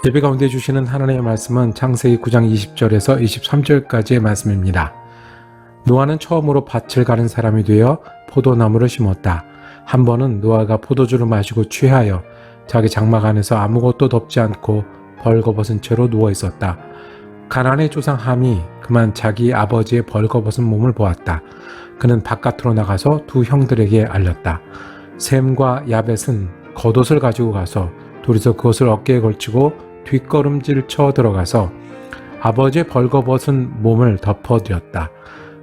예배 가운데 주시는 하나님의 말씀은 창세기 9장 20절에서 23절까지의 말씀입니다. 노아는 처음으로 밭을 가는 사람이 되어 포도나무를 심었다. 한 번은 노아가 포도주를 마시고 취하여 자기 장막 안에서 아무것도 덮지 않고 벌거벗은 채로 누워 있었다. 가나안의 조상 함이 그만 자기 아버지의 벌거벗은 몸을 보았다. 그는 바깥으로 나가서 두 형들에게 알렸다. 셈과 야벳은 겉옷을 가지고 가서 둘이서 그것을 어깨에 걸치고 뒷걸음질 쳐 들어가서 아버지의 벌거벗은 몸을 덮어드렸다.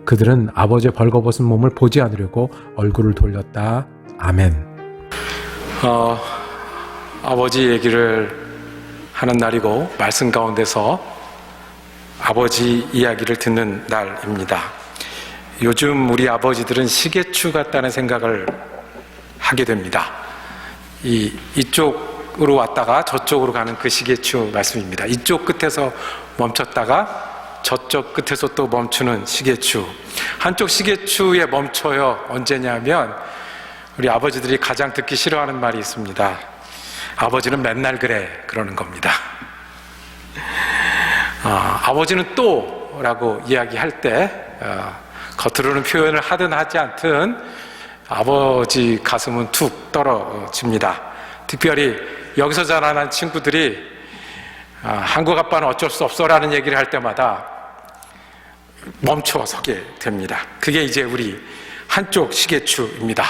그들은 아버지의 벌거벗은 몸을 보지 않으려고 얼굴을 돌렸다. 아멘. 아버지 얘기를 하는 날이고 말씀 가운데서 아버지 이야기를 듣는 날입니다. 요즘 우리 아버지들은 시계추 같다는 생각을 하게 됩니다. 이쪽으로 왔다가 저쪽으로 가는 그 시계추 말씀입니다. 이쪽 끝에서 멈췄다가 저쪽 끝에서 또 멈추는 시계추. 한쪽 시계추에 멈춰요. 언제냐면 우리 아버지들이 가장 듣기 싫어하는 말이 있습니다. 아버지는 맨날 그래, 그러는 겁니다. 아버지는 또 라고 이야기할 때 겉으로는 표현을 하든 하지 않든 아버지 가슴은 툭 떨어집니다. 특별히 여기서 자라난 친구들이 한국 아빠는 어쩔 수 없어 라는 얘기를 할 때마다 멈춰 서게 됩니다. 그게 이제 우리 한쪽 시계추입니다.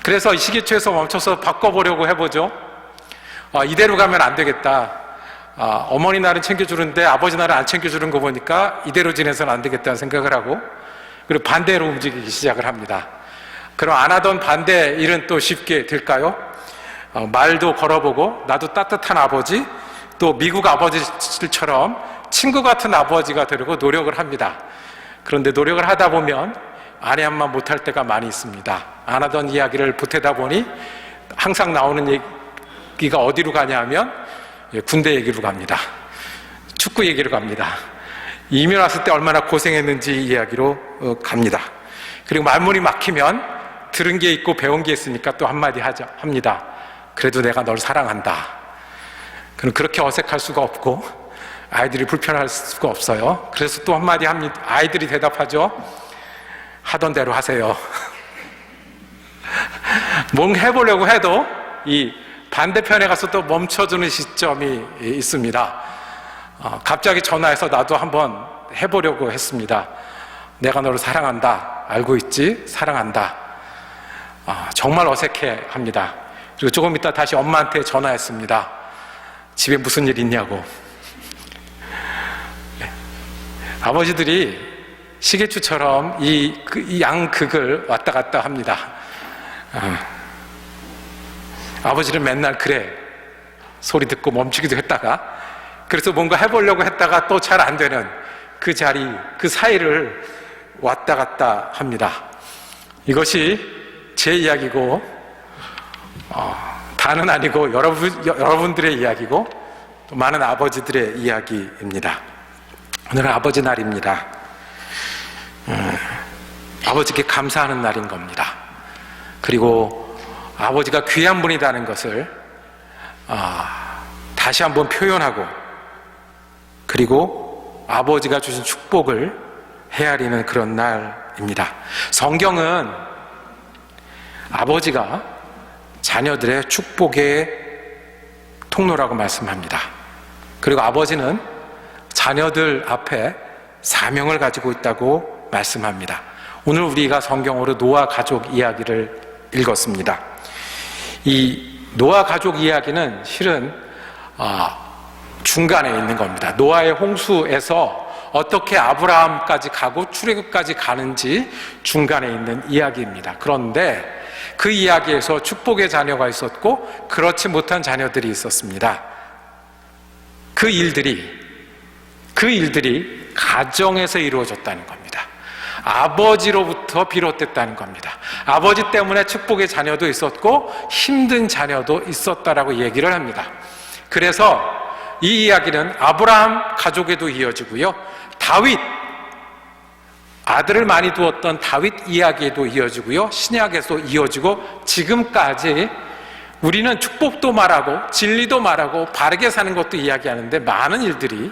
그래서 이 시계추에서 멈춰서 바꿔보려고 해보죠. 이대로 가면 안 되겠다. 어머니 날은 챙겨주는데 아버지 날은 안 챙겨주는 거 보니까 이대로 지내서는 안 되겠다는 생각을 하고, 그리고 반대로 움직이기 시작을 합니다. 그럼 안 하던 반대 일은 또 쉽게 될까요? 말도 걸어보고, 나도 따뜻한 아버지, 또 미국 아버지들처럼 친구 같은 아버지가 되려고 노력을 합니다. 그런데 노력을 하다 보면 아내한만 못할 때가 많이 있습니다. 안 하던 이야기를 보태다 보니 항상 나오는 얘기가 어디로 가냐면 군대 얘기로 갑니다. 축구 얘기로 갑니다. 이민 왔을 때 얼마나 고생했는지 이야기로 갑니다. 그리고 말문이 막히면 들은 게 있고 배운 게 있으니까 또 한마디 합니다. 그래도 내가 널 사랑한다. 그럼 그렇게 어색할 수가 없고 아이들이 불편할 수가 없어요. 그래서 또 한마디 합니다. 아이들이 대답하죠. 하던 대로 하세요. 뭔가 해보려고 해도 이 반대편에 가서 또 멈춰주는 시점이 있습니다. 갑자기 전화해서 나도 한번 해보려고 했습니다. 내가 너를 사랑한다. 알고 있지? 사랑한다. 정말 어색해 합니다. 그리고 조금 있다 다시 엄마한테 전화했습니다. 집에 무슨 일 있냐고. 네. 아버지들이 시계추처럼 이 양극을 왔다 갔다 합니다. 아버지는 맨날 그래 소리 듣고 멈추기도 했다가, 그래서 뭔가 해보려고 했다가 또 잘 안 되는 그 자리, 그 사이를 왔다 갔다 합니다. 이것이 제 이야기고 다는 아니고 여러분들의 이야기고 또 많은 아버지들의 이야기입니다. 오늘은 아버지 날입니다. 아버지께 감사하는 날인 겁니다. 그리고 아버지가 귀한 분이라는 것을 다시 한번 표현하고, 그리고 아버지가 주신 축복을 헤아리는 그런 날입니다. 성경은 아버지가 자녀들의 축복의 통로라고 말씀합니다. 그리고 아버지는 자녀들 앞에 사명을 가지고 있다고 말씀합니다. 오늘 우리가 성경으로 노아 가족 이야기를 읽었습니다. 이 노아 가족 이야기는 실은 중간에 있는 겁니다. 노아의 홍수에서 어떻게 아브라함까지 가고 출애굽까지 가는지 중간에 있는 이야기입니다. 그런데 그 이야기에서 축복의 자녀가 있었고 그렇지 못한 자녀들이 있었습니다. 그 일들이 가정에서 이루어졌다는 겁니다. 아버지로부터 비롯됐다는 겁니다. 아버지 때문에 축복의 자녀도 있었고 힘든 자녀도 있었다라고 얘기를 합니다. 그래서 이 이야기는 아브라함 가족에도 이어지고요, 다윗, 아들을 많이 두었던 다윗 이야기에도 이어지고요, 신약에도 이어지고 지금까지 우리는 축복도 말하고 진리도 말하고 바르게 사는 것도 이야기하는데 많은 일들이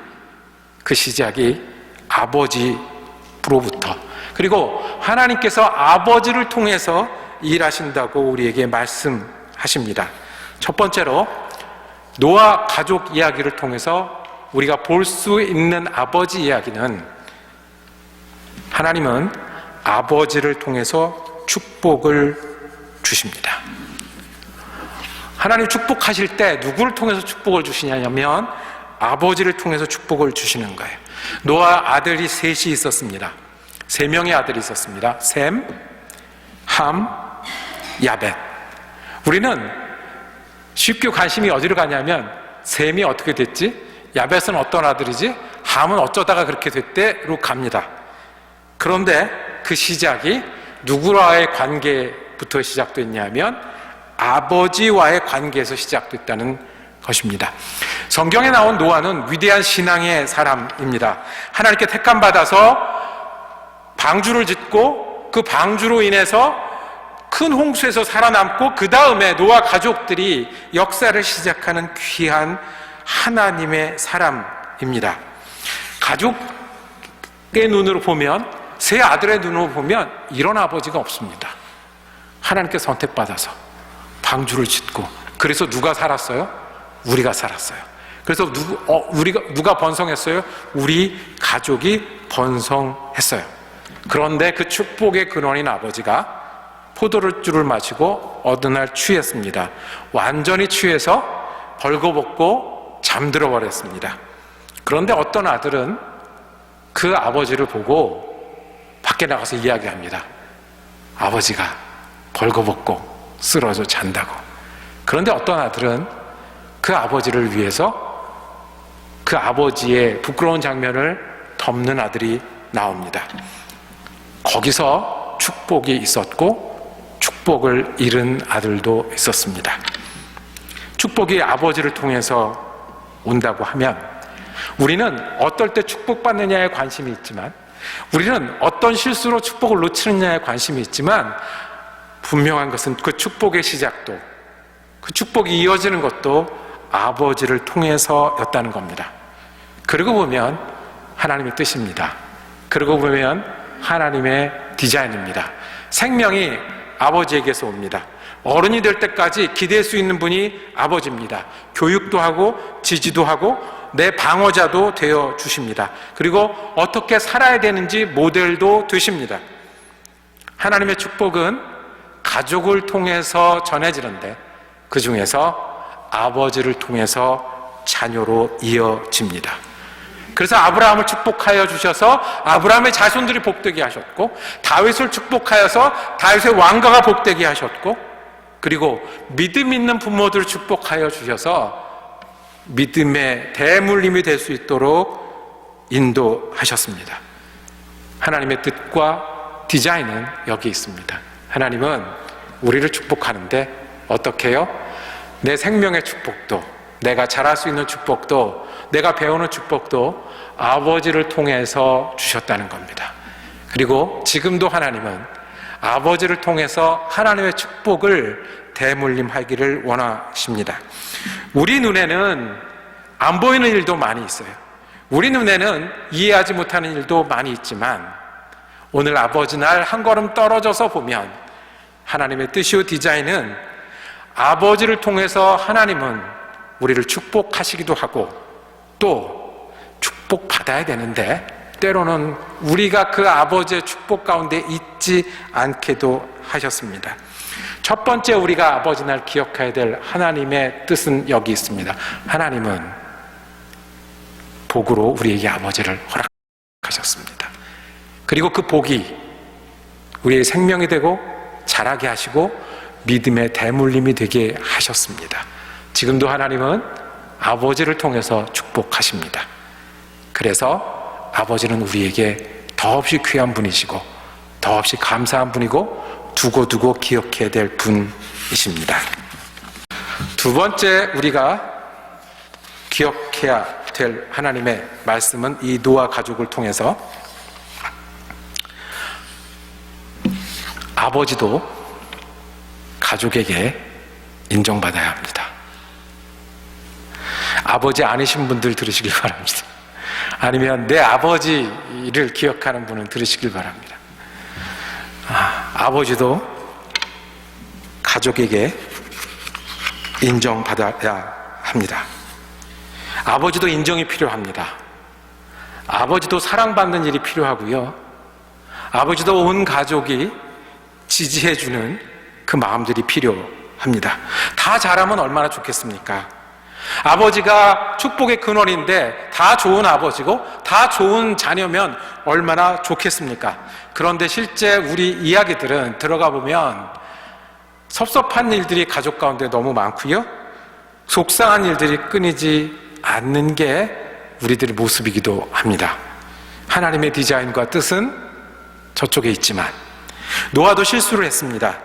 그 시작이 아버지로부터, 그리고 하나님께서 아버지를 통해서 일하신다고 우리에게 말씀하십니다. 첫 번째로 노아 가족 이야기를 통해서 우리가 볼 수 있는 아버지 이야기는, 하나님은 아버지를 통해서 축복을 주십니다. 하나님 축복하실 때 누구를 통해서 축복을 주시냐면 아버지를 통해서 축복을 주시는 거예요. 노아 아들이 셋이 있었습니다. 3명의 아들이 있었습니다. 셈, 함, 야벳. 우리는 쉽게 관심이 어디로 가냐면 셈이 어떻게 됐지? 야벳은 어떤 아들이지? 함은 어쩌다가 그렇게 됐대로 갑니다. 그런데 그 시작이 누구와의 관계부터 시작됐냐면 아버지와의 관계에서 시작됐다는 것입니다. 성경에 나온 노아는 위대한 신앙의 사람입니다. 하나님께 택함받아서 방주를 짓고 그 방주로 인해서 큰 홍수에서 살아남고 그 다음에 노아 가족들이 역사를 시작하는 귀한 하나님의 사람입니다. 가족의 눈으로 보면, 세 아들의 눈으로 보면 이런 아버지가 없습니다. 하나님께 선택받아서 방주를 짓고, 그래서 누가 살았어요? 우리가 살았어요. 그래서 누가 번성했어요? 우리 가족이 번성했어요. 그런데 그 축복의 근원인 아버지가 포도주를 마시고 어느 날 취했습니다. 완전히 취해서 벌거벗고 잠들어 버렸습니다. 그런데 어떤 아들은 그 아버지를 보고 밖에 나가서 이야기합니다. 아버지가 벌거벗고 쓰러져 잔다고. 그런데 어떤 아들은 그 아버지를 위해서 그 아버지의 부끄러운 장면을 덮는 아들이 나옵니다. 거기서 축복이 있었고 축복을 잃은 아들도 있었습니다. 축복이 아버지를 통해서 온다고 하면 우리는 어떨 때 축복받느냐에 관심이 있지만, 우리는 어떤 실수로 축복을 놓치느냐에 관심이 있지만, 분명한 것은 그 축복의 시작도, 그 축복이 이어지는 것도 아버지를 통해서였다는 겁니다. 그러고 보면 하나님의 뜻입니다. 그러고 보면 하나님의 디자인입니다. 생명이 아버지에게서 옵니다. 어른이 될 때까지 기댈 수 있는 분이 아버지입니다. 교육도 하고 지지도 하고 내 방어자도 되어 주십니다. 그리고 어떻게 살아야 되는지 모델도 되십니다. 하나님의 축복은 가족을 통해서 전해지는데 그 중에서 아버지를 통해서 자녀로 이어집니다. 그래서 아브라함을 축복하여 주셔서 아브라함의 자손들이 복되게 하셨고, 다윗을 축복하여서 다윗의 왕가가 복되게 하셨고, 그리고 믿음 있는 부모들을 축복하여 주셔서 믿음의 대물림이 될 수 있도록 인도하셨습니다. 하나님의 뜻과 디자인은 여기 있습니다. 하나님은 우리를 축복하는데 어떻게 해요? 내 생명의 축복도, 내가 자랄 수 있는 축복도, 내가 배우는 축복도 아버지를 통해서 주셨다는 겁니다. 그리고 지금도 하나님은 아버지를 통해서 하나님의 축복을 대물림하기를 원하십니다. 우리 눈에는 안 보이는 일도 많이 있어요. 우리 눈에는 이해하지 못하는 일도 많이 있지만, 오늘 아버지 날 한 걸음 떨어져서 보면 하나님의 뜻이요 디자인은 아버지를 통해서 하나님은 우리를 축복하시기도 하고 또 축복받아야 되는데 때로는 우리가 그 아버지의 축복 가운데 있지 않게도 하셨습니다. 첫 번째 우리가 아버지 날 기억해야 될 하나님의 뜻은 여기 있습니다. 하나님은 복으로 우리에게 아버지를 허락하셨습니다. 그리고 그 복이 우리의 생명이 되고 자라게 하시고 믿음의 대물림이 되게 하셨습니다. 지금도 하나님은 아버지를 통해서 축복하십니다. 그래서 아버지는 우리에게 더없이 귀한 분이시고 더없이 감사한 분이고 두고두고 기억해야 될 분이십니다. 두 번째 우리가 기억해야 될 하나님의 말씀은 이 노아 가족을 통해서 아버지도 가족에게 인정받아야 합니다. 아버지 아니신 분들 들으시길 바랍니다. 아니면 내 아버지를 기억하는 분은 들으시길 바랍니다. 아버지도 가족에게 인정받아야 합니다. 아버지도 인정이 필요합니다. 아버지도 사랑받는 일이 필요하고요. 아버지도 온 가족이 지지해주는 그 마음들이 필요합니다. 다 잘하면 얼마나 좋겠습니까? 아버지가 축복의 근원인데 다 좋은 아버지고 다 좋은 자녀면 얼마나 좋겠습니까? 그런데 실제 우리 이야기들은 들어가 보면 섭섭한 일들이 가족 가운데 너무 많고요. 속상한 일들이 끊이지 않는 게 우리들의 모습이기도 합니다. 하나님의 디자인과 뜻은 저쪽에 있지만 노아도 실수를 했습니다.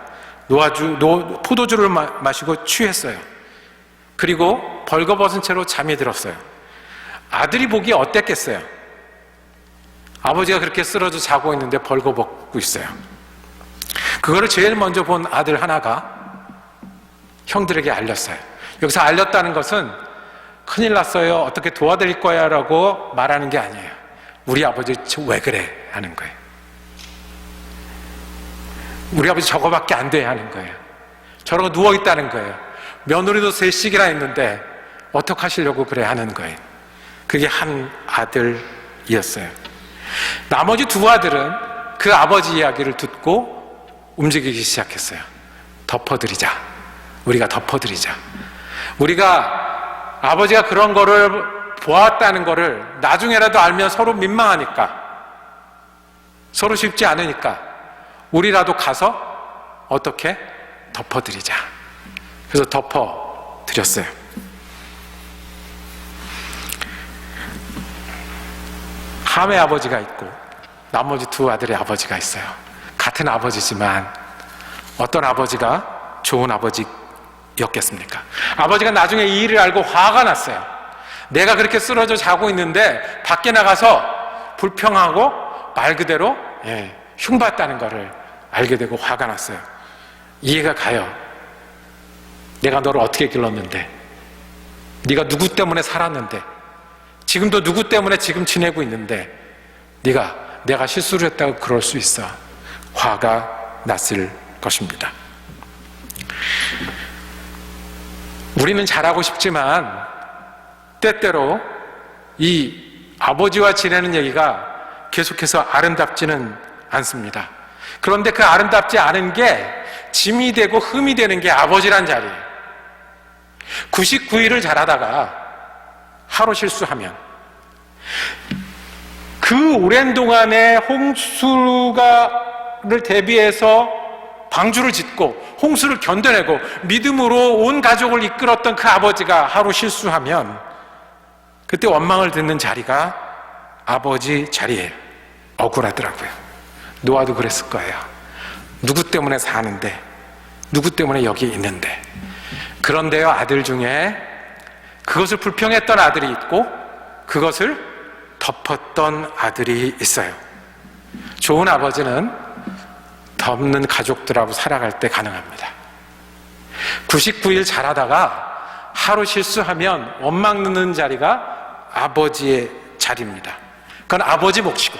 포도주를 마시고 취했어요. 그리고 벌거벗은 채로 잠이 들었어요. 아들이 보기에 어땠겠어요? 아버지가 그렇게 쓰러져 자고 있는데 벌거벗고 있어요. 그거를 제일 먼저 본 아들 하나가 형들에게 알렸어요. 여기서 알렸다는 것은 큰일 났어요, 어떻게 도와드릴 거야 라고 말하는 게 아니에요. 우리 아버지 왜 그래 하는 거예요. 우리 아버지 저거밖에 안 돼 하는 거예요. 저러고 누워있다는 거예요. 며느리도 셋씩이나 있는데 어떡하시려고 그래 하는 거예요. 그게 한 아들이었어요. 나머지 두 아들은 그 아버지 이야기를 듣고 움직이기 시작했어요. 덮어드리자. 우리가 덮어드리자. 우리가 아버지가 그런 거를 보았다는 거를 나중에라도 알면 서로 민망하니까, 서로 쉽지 않으니까 우리라도 가서 어떻게 덮어드리자. 그래서 덮어드렸어요. 함의 아버지가 있고 나머지 두 아들의 아버지가 있어요. 같은 아버지지만 어떤 아버지가 좋은 아버지였겠습니까? 아버지가 나중에 이 일을 알고 화가 났어요. 내가 그렇게 쓰러져 자고 있는데 밖에 나가서 불평하고 말 그대로 흉봤다는 것을 알게 되고 화가 났어요. 이해가 가요. 내가 너를 어떻게 길렀는데, 네가 누구 때문에 살았는데, 지금도 누구 때문에 지금 지내고 있는데 내가 실수를 했다고 그럴 수 있어. 화가 났을 것입니다. 우리는 잘하고 싶지만 때때로 이 아버지와 지내는 얘기가 계속해서 아름답지는 않습니다. 그런데 그 아름답지 않은 게 짐이 되고 흠이 되는 게 아버지란 자리예요. 99일을 잘하다가 하루 실수하면 그 오랜 동안에 홍수를 대비해서 방주를 짓고 홍수를 견뎌내고 믿음으로 온 가족을 이끌었던 그 아버지가 하루 실수하면 그때 원망을 듣는 자리가 아버지 자리예요. 억울하더라고요. 노아도 그랬을 거예요. 누구 때문에 사는데, 누구 때문에 여기 있는데. 그런데요, 아들 중에 그것을 불평했던 아들이 있고 그것을 덮었던 아들이 있어요. 좋은 아버지는 덮는 가족들하고 살아갈 때 가능합니다. 99일 잘하다가 하루 실수하면 원망 듣는 자리가 아버지의 자리입니다. 그건 아버지 몫이고,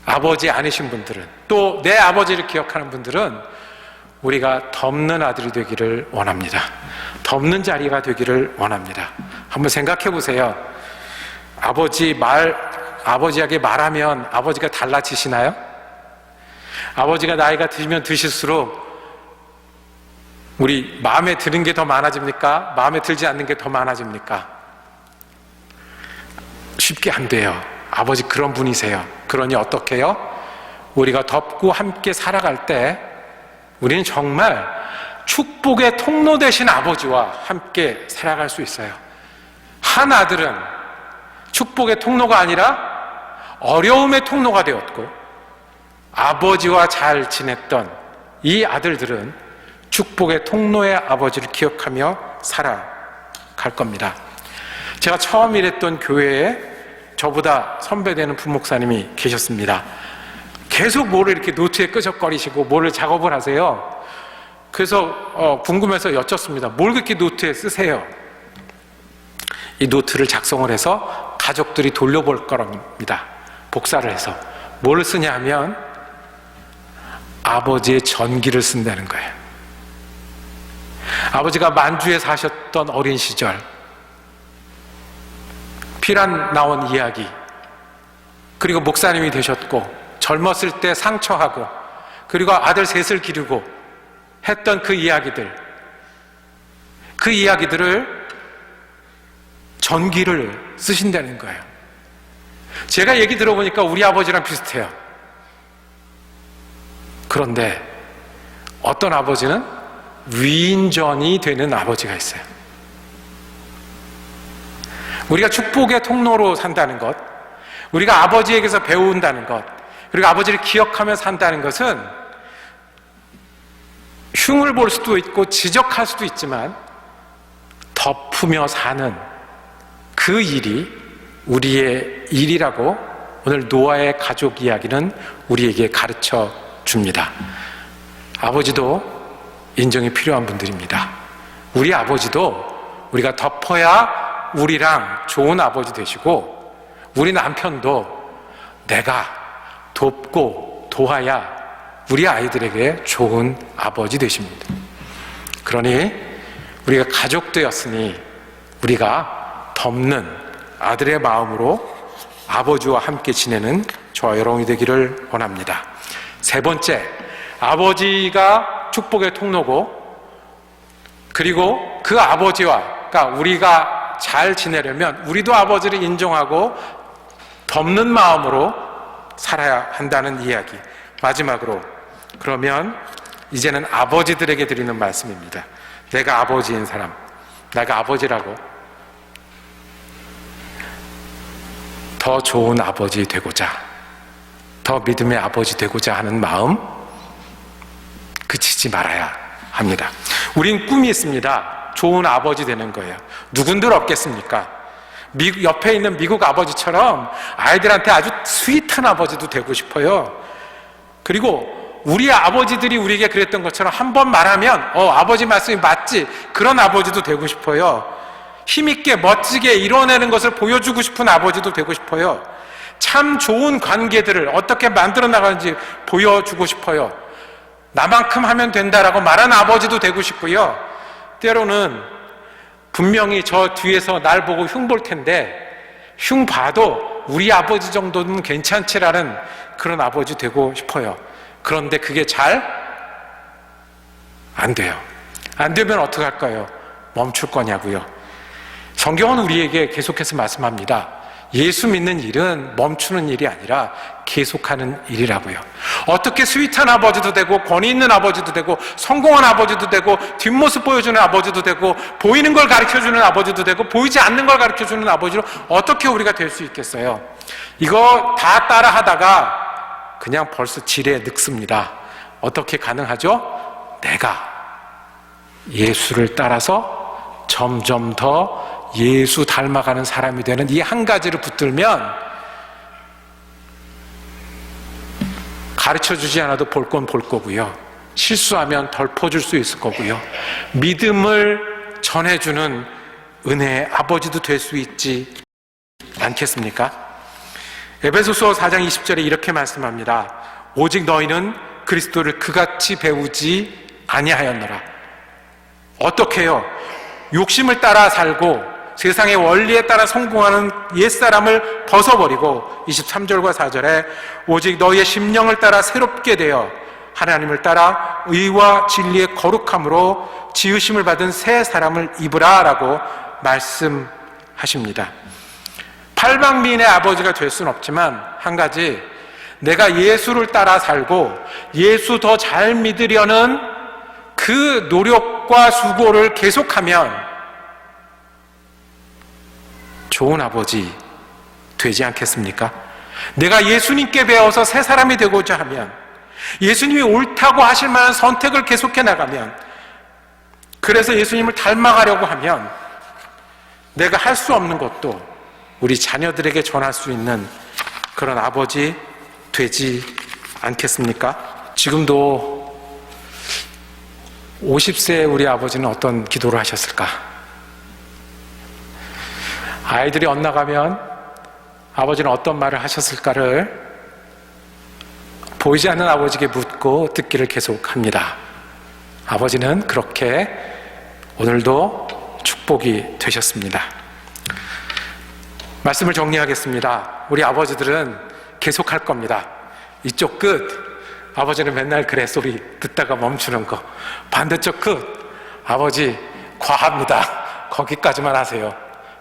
아버지 아니신 분들은, 또 내 아버지를 기억하는 분들은 우리가 덮는 아들이 되기를 원합니다. 덮는 자리가 되기를 원합니다. 한번 생각해 보세요. 아버지에게 말하면 아버지가 달라지시나요? 아버지가 나이가 드시면 드실수록 우리 마음에 드는 게 더 많아집니까? 마음에 들지 않는 게 더 많아집니까? 쉽게 안 돼요. 아버지 그런 분이세요. 그러니 어떻게 해요? 우리가 덮고 함께 살아갈 때 우리는 정말 축복의 통로 되신 아버지와 함께 살아갈 수 있어요. 한 아들은 축복의 통로가 아니라 어려움의 통로가 되었고, 아버지와 잘 지냈던 이 아들들은 축복의 통로의 아버지를 기억하며 살아갈 겁니다. 제가 처음 일했던 교회에 저보다 선배되는 부목사님이 계셨습니다. 계속 뭐를 이렇게 노트에 끄적거리시고 뭐를 작업을 하세요. 그래서 궁금해서 여쭙습니다. 뭘 그렇게 노트에 쓰세요? 이 노트를 작성을 해서 가족들이 돌려볼 거랍니다. 복사를 해서. 뭘 쓰냐 하면 아버지의 전기를 쓴다는 거예요. 아버지가 만주에 사셨던 어린 시절, 피란 나온 이야기, 그리고 목사님이 되셨고 젊었을 때 상처하고 그리고 아들 셋을 기르고 했던 그 이야기들을 전기를 쓰신다는 거예요. 제가 얘기 들어보니까 우리 아버지랑 비슷해요. 그런데 어떤 아버지는 위인전이 되는 아버지가 있어요. 우리가 축복의 통로로 산다는 것, 우리가 아버지에게서 배운다는 것, 그리고 아버지를 기억하며 산다는 것은 흉을 볼 수도 있고 지적할 수도 있지만 덮으며 사는 그 일이 우리의 일이라고 오늘 노아의 가족 이야기는 우리에게 가르쳐 줍니다. 아버지도 인정이 필요한 분들입니다. 우리 아버지도 우리가 덮어야 우리랑 좋은 아버지 되시고 우리 남편도 내가 돕고 도와야 우리 아이들에게 좋은 아버지 되십니다. 그러니 우리가 가족 되었으니 우리가 덮는 아들의 마음으로 아버지와 함께 지내는 저와 여러분이 되기를 원합니다. 세 번째, 아버지가 축복의 통로고 그리고 그 아버지와 그러니까 우리가 잘 지내려면 우리도 아버지를 인정하고 덮는 마음으로 살아야 한다는 이야기. 마지막으로 그러면 이제는 아버지들에게 드리는 말씀입니다. 내가 아버지인 사람, 내가 아버지라고 더 좋은 아버지 되고자, 더 믿음의 아버지 되고자 하는 마음 그치지 말아야 합니다. 우린 꿈이 있습니다. 좋은 아버지 되는 거예요. 누군들 없겠습니까? 옆에 있는 미국 아버지처럼 아이들한테 아주 스윗한 아버지도 되고 싶어요. 그리고 우리 아버지들이 우리에게 그랬던 것처럼 한 번 말하면 아버지 말씀이 맞지, 그런 아버지도 되고 싶어요. 힘있게 멋지게 이뤄내는 것을 보여주고 싶은 아버지도 되고 싶어요. 참 좋은 관계들을 어떻게 만들어 나가는지 보여주고 싶어요. 나만큼 하면 된다라고 말하는 아버지도 되고 싶고요. 때로는 분명히 저 뒤에서 날 보고 흉 볼 텐데 흉 봐도 우리 아버지 정도는 괜찮지라는 그런 아버지 되고 싶어요. 그런데 그게 잘 안 돼요. 안 되면 어떡할까요? 멈출 거냐고요. 성경은 우리에게 계속해서 말씀합니다. 예수 믿는 일은 멈추는 일이 아니라 계속하는 일이라고요. 어떻게 스윗한 아버지도 되고 권위 있는 아버지도 되고 성공한 아버지도 되고 뒷모습 보여주는 아버지도 되고 보이는 걸 가르쳐주는 아버지도 되고 보이지 않는 걸 가르쳐주는 아버지로 어떻게 우리가 될 수 있겠어요? 이거 다 따라하다가 그냥 벌써 지레 늙습니다. 어떻게 가능하죠? 내가 예수를 따라서 점점 더 예수 닮아가는 사람이 되는 이 한 가지를 붙들면 가르쳐주지 않아도 볼 건 볼 거고요. 실수하면 덜퍼줄 수 있을 거고요. 믿음을 전해주는 은혜의 아버지도 될 수 있지 않겠습니까? 에베소서 4장 20절에 이렇게 말씀합니다. 오직 너희는 그리스도를 그같이 배우지 아니하였노라. 어떻게 해요? 욕심을 따라 살고 세상의 원리에 따라 성공하는 옛사람을 벗어버리고 23절과 4절에 오직 너희의 심령을 따라 새롭게 되어 하나님을 따라 의와 진리의 거룩함으로 지으심을 받은 새 사람을 입으라 라고 말씀하십니다. 팔방미인의 아버지가 될 수는 없지만 한 가지, 내가 예수를 따라 살고 예수 더 잘 믿으려는 그 노력과 수고를 계속하면 좋은 아버지 되지 않겠습니까? 내가 예수님께 배워서 새 사람이 되고자 하면, 예수님이 옳다고 하실 만한 선택을 계속해 나가면, 그래서 예수님을 닮아가려고 하면 내가 할 수 없는 것도 우리 자녀들에게 전할 수 있는 그런 아버지 되지 않겠습니까? 지금도 50세의 우리 아버지는 어떤 기도를 하셨을까? 아이들이 엇나가면 아버지는 어떤 말을 하셨을까를 보이지 않는 아버지에게 묻고 듣기를 계속합니다. 아버지는 그렇게 오늘도 축복이 되셨습니다. 말씀을 정리하겠습니다. 우리 아버지들은 계속할 겁니다. 이쪽 끝, 아버지는 맨날 그래 소리 듣다가 멈추는 거. 반대쪽 끝, 아버지 과합니다. 거기까지만 하세요.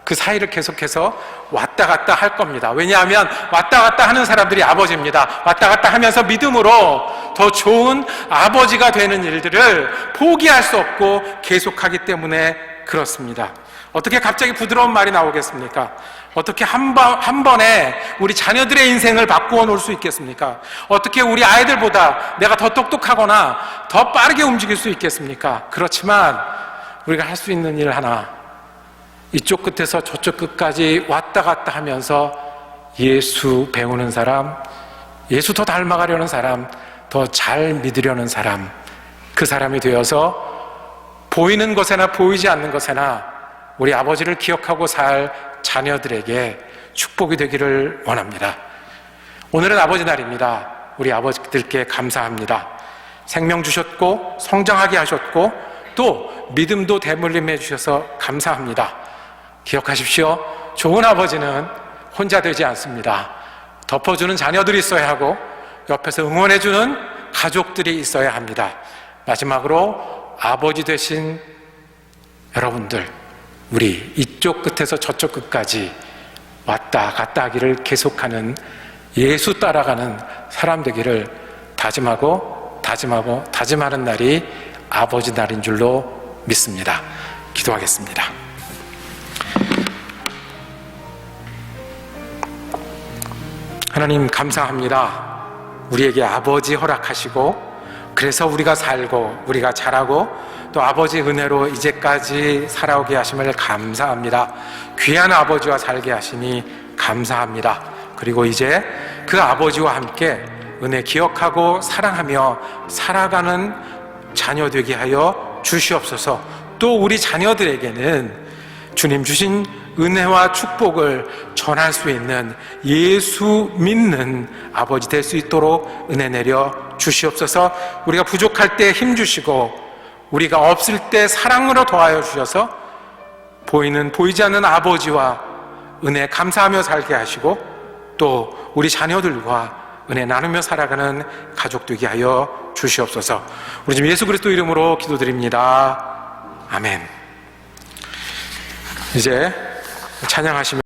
그 사이를 계속해서 왔다 갔다 할 겁니다. 왜냐하면 왔다 갔다 하는 사람들이 아버지입니다. 왔다 갔다 하면서 믿음으로 더 좋은 아버지가 되는 일들을 포기할 수 없고 계속하기 때문에 그렇습니다. 어떻게 갑자기 부드러운 말이 나오겠습니까? 어떻게 한 번에 우리 자녀들의 인생을 바꾸어 놓을 수 있겠습니까? 어떻게 우리 아이들보다 내가 더 똑똑하거나 더 빠르게 움직일 수 있겠습니까? 그렇지만 우리가 할 수 있는 일 하나, 이쪽 끝에서 저쪽 끝까지 왔다 갔다 하면서 예수 배우는 사람, 예수 더 닮아가려는 사람, 더 잘 믿으려는 사람, 그 사람이 되어서 보이는 것에나 보이지 않는 것에나 우리 아버지를 기억하고 살 자녀들에게 축복이 되기를 원합니다. 오늘은 아버지 날입니다. 우리 아버지들께 감사합니다. 생명 주셨고 성장하게 하셨고 또 믿음도 대물림해 주셔서 감사합니다. 기억하십시오. 좋은 아버지는 혼자 되지 않습니다. 덮어주는 자녀들이 있어야 하고 옆에서 응원해주는 가족들이 있어야 합니다. 마지막으로 아버지 되신 여러분들, 우리 이쪽 끝에서 저쪽 끝까지 왔다 갔다 하기를 계속하는 예수 따라가는 사람 되기를 다짐하는 날이 아버지 날인 줄로 믿습니다. 기도하겠습니다. 하나님 감사합니다. 우리에게 아버지 허락하시고 그래서 우리가 살고 우리가 자라고 또 아버지 은혜로 이제까지 살아오게 하심을 감사합니다. 귀한 아버지와 살게 하시니 감사합니다. 그리고 이제 그 아버지와 함께 은혜 기억하고 사랑하며 살아가는 자녀 되게 하여 주시옵소서. 또 우리 자녀들에게는 주님 주신 은혜와 축복을 전할 수 있는 예수 믿는 아버지 될 수 있도록 은혜 내려 주시옵소서. 우리가 부족할 때 힘 주시고 우리가 없을 때 사랑으로 도와여 주셔서 보이지 않는 아버지와 은혜 감사하며 살게 하시고 또 우리 자녀들과 은혜 나누며 살아가는 가족 되게 하여 주시옵소서. 우리 주님 예수 그리스도 이름으로 기도드립니다. 아멘. 이제 찬양하시면